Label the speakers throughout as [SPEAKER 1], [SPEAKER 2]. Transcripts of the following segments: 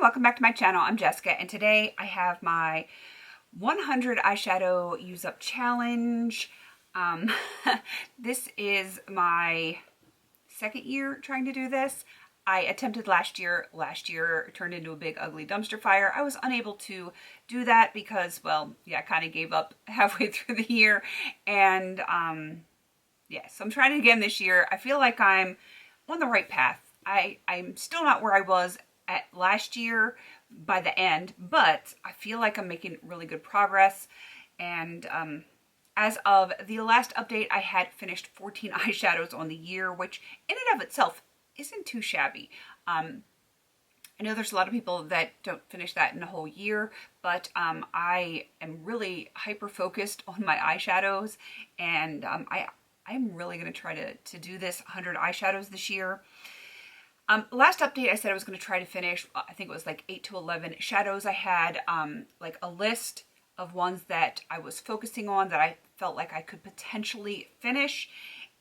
[SPEAKER 1] welcome back to my channel. I'm Jessica, and today I have my 100 eyeshadow use up challenge. This is my second year trying to do this. I attempted last year. Last year turned into a big ugly dumpster fire. I was unable to do that because, well, yeah, I kind of gave up halfway through the year. And yeah, so I'm trying it again this year. I feel like I'm on the right path. I'm still not where I was at last year by the end, but I feel like I'm making really good progress. And as of the last update, I had finished 14 eyeshadows on the year, which in and of itself isn't too shabby. I know there's a lot of people that don't finish that in a whole year, but I am really hyper focused on my eyeshadows, and I'm really going to try to do this 100 eyeshadows this year. Last update, I said I was going to try to finish, I think it was like 8 to 11 shadows. I had like a list of ones that I was focusing on that I felt like I could potentially finish.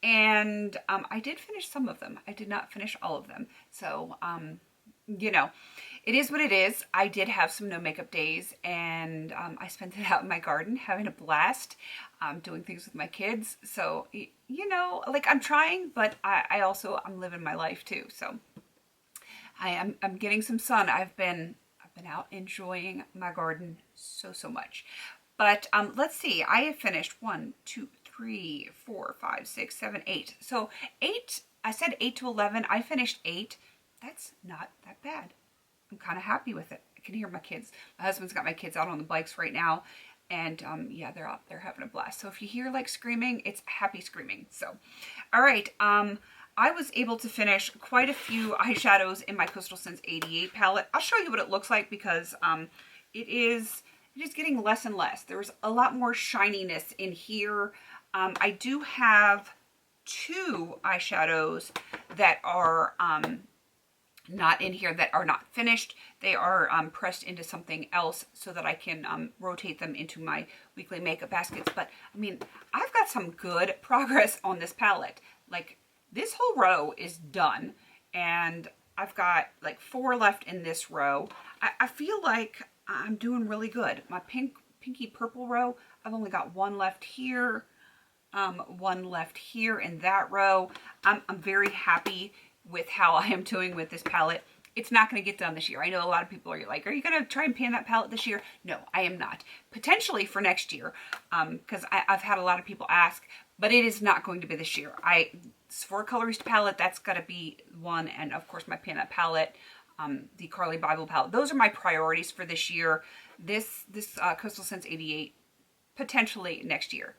[SPEAKER 1] And I did finish some of them. I did not finish all of them. So, you know, it is what it is. I did have some no makeup days, and I spent it out in my garden having a blast, doing things with my kids. So, you know, like I'm trying, but I'm living my life too. So I'm getting some sun. I've been out enjoying my garden so much. But let's see. I have finished 1, 2, 3, 4, 5, 6, 7, 8. So 8. I said 8 to 11. I finished 8. That's not that bad. I'm kind of happy with it. I can hear my kids. My husband's got my kids out on the bikes right now, and yeah, they're out there having a blast. So if you hear like screaming, it's happy screaming. So, all right. I was able to finish quite a few eyeshadows in my Coastal Scents 88 palette. I'll show you what it looks like because it is getting less and less. There's a lot more shininess in here. I do have 2 eyeshadows that are not in here, that are not finished. They are pressed into something else so that I can rotate them into my weekly makeup baskets. But I mean, I've got some good progress on this palette. Like, this whole row is done, and I've got like 4 left in this row. I feel like I'm doing really good. My pinky purple row, I've only got 1 left here, 1 left here in that row. I'm very happy with how I am doing with this palette. It's not going to get done this year. I know a lot of people are like, are you going to try and pan that palette this year? No, I am not. Potentially for next year, because I've had a lot of people ask, but it is not going to be this year. For a colorist palette, that's got to be one, and of course my pan that palette, the Carly Bible palette. Those are my priorities for this year. This Coastal Scents 88, potentially next year.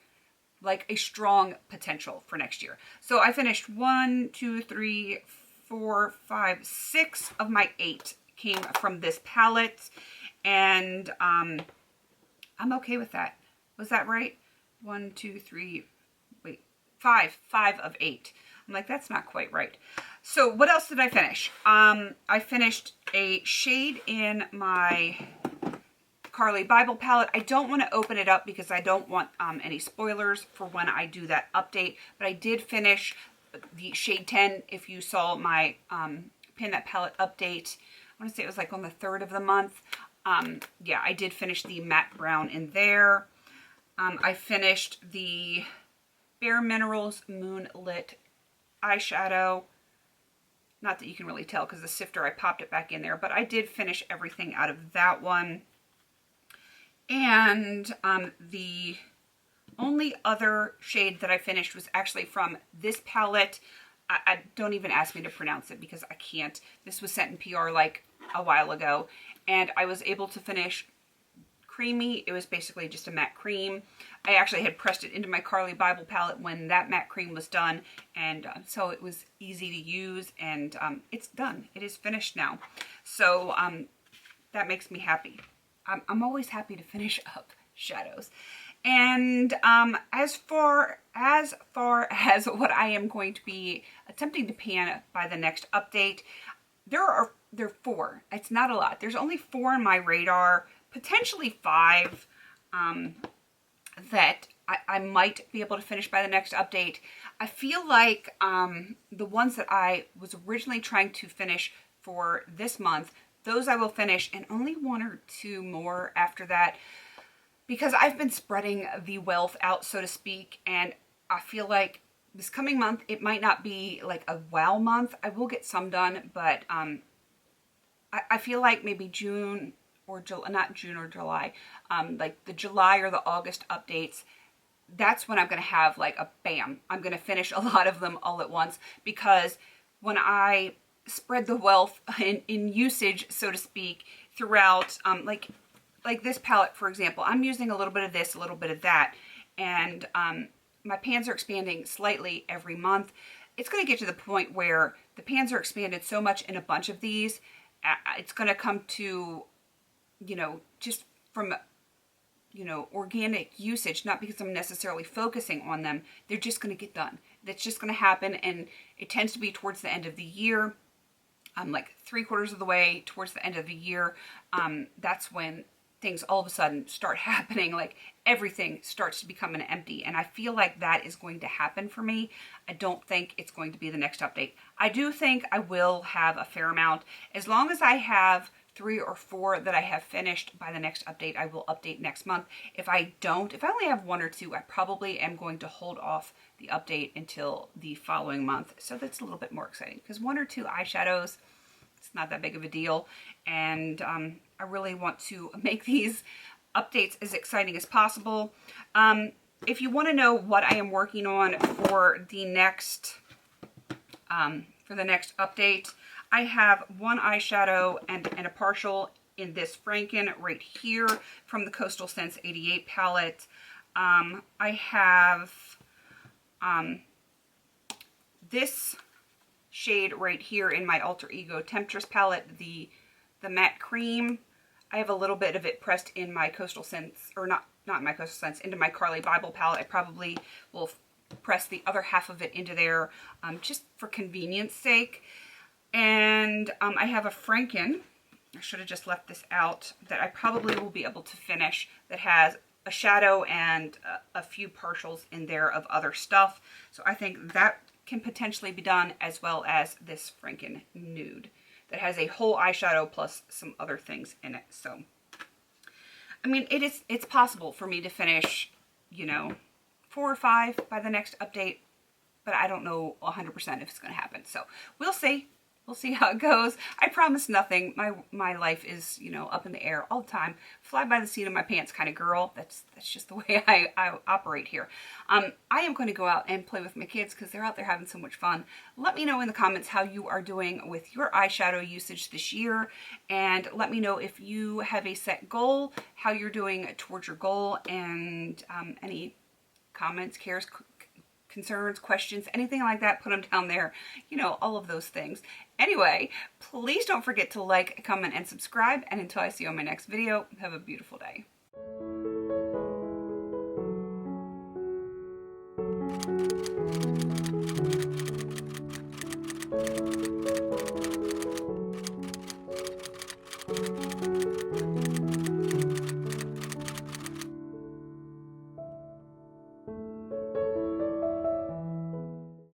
[SPEAKER 1] Like a strong potential for next year. So I finished 1, 2, 3, 4, 5, 6 of my 8 came from this palette, and I'm okay with that. Was that right? 1, 2, 3, wait, 5 of 8. I'm like, that's not quite right. So what else did I finish? I finished a shade in my Carly Bible palette. I don't want to open it up because I don't want any spoilers for when I do that update, but I did finish the shade 10. If you saw my Pin That Palette update, I want to say it was like on the 3rd of the month. Yeah, I did finish the matte brown in there. I finished the Bare Minerals Moonlit eyeshadow. Not that you can really tell because the sifter, I popped it back in there, but I did finish everything out of that one. And the only other shade that I finished was actually from this palette. I don't even ask me to pronounce it because I can't. This was sent in PR like a while ago, and I was able to finish Creamy. It was basically just a matte cream. I actually had pressed it into my Carly Bible palette when that matte cream was done, and so it was easy to use, and it's done. It is finished now. So that makes me happy. I'm always happy to finish up shadows. And as far as what I am going to be attempting to pan by the next update, there are 4. It's not a lot. There's only 4 on my radar, potentially 5 that I might be able to finish by the next update. I feel like the ones that I was originally trying to finish for this month, those I will finish, and only 1 or 2 more after that, because I've been spreading the wealth out, so to speak, and I feel like this coming month, it might not be like a wow month. I will get some done, but I feel like maybe June or July, not June or July, like the July or the August updates, that's when I'm going to have like a bam. I'm going to finish a lot of them all at once, because when I spread the wealth in usage, so to speak, throughout, like this palette, for example, I'm using a little bit of this, a little bit of that, and my pans are expanding slightly every month. It's going to get to the point where the pans are expanded so much in a bunch of these, it's going to come to, you know, just from, you know, organic usage, not because I'm necessarily focusing on them. They're just going to get done. That's just going to happen, and it tends to be towards the end of the year. Like 3/4 of the way towards the end of the year, that's when things all of a sudden start happening. Like everything starts to become an empty, and I feel like that is going to happen for me. I don't think it's going to be the next update. I do think I will have a fair amount. As long as I have 3 or 4 that I have finished by the next update, I will update next month. If I don't, if I only have 1 or 2, I probably am going to hold off the update until the following month. So that's a little bit more exciting, because 1 or 2 eyeshadows, it's not that big of a deal. And I really want to make these updates as exciting as possible. If you want to know what I am working on for the next update, I have 1 eyeshadow and a partial in this Franken right here from the Coastal Scents 88 palette. I have this shade right here in my Alter Ego Temptress palette, the matte cream. I have a little bit of it pressed in my Coastal Scents, or not my Coastal Scents, into my Carly Bible palette. I probably will press the other half of it into there, just for convenience sake. And I have a Franken, I should have just left this out, that I probably will be able to finish, that has a shadow and a few partials in there of other stuff. So I think that can potentially be done, as well as this Franken Nude that has a whole eyeshadow plus some other things in it. So, I mean, it's possible for me to finish, you know, 4 or 5 by the next update, but I don't know 100% if it's going to happen. So we'll see. We'll see how it goes. I promise nothing. My life is, you know, up in the air all the time. Fly by the seat of my pants kind of girl. That's just the way I operate here. I am going to go out and play with my kids because they're out there having so much fun. Let me know in the comments how you are doing with your eyeshadow usage this year. And let me know if you have a set goal, how you're doing towards your goal, and any comments, cares, concerns, questions, anything like that, put them down there. You know, all of those things. Anyway, please don't forget to like, comment, and subscribe. And until I see you on my next video, have a beautiful day.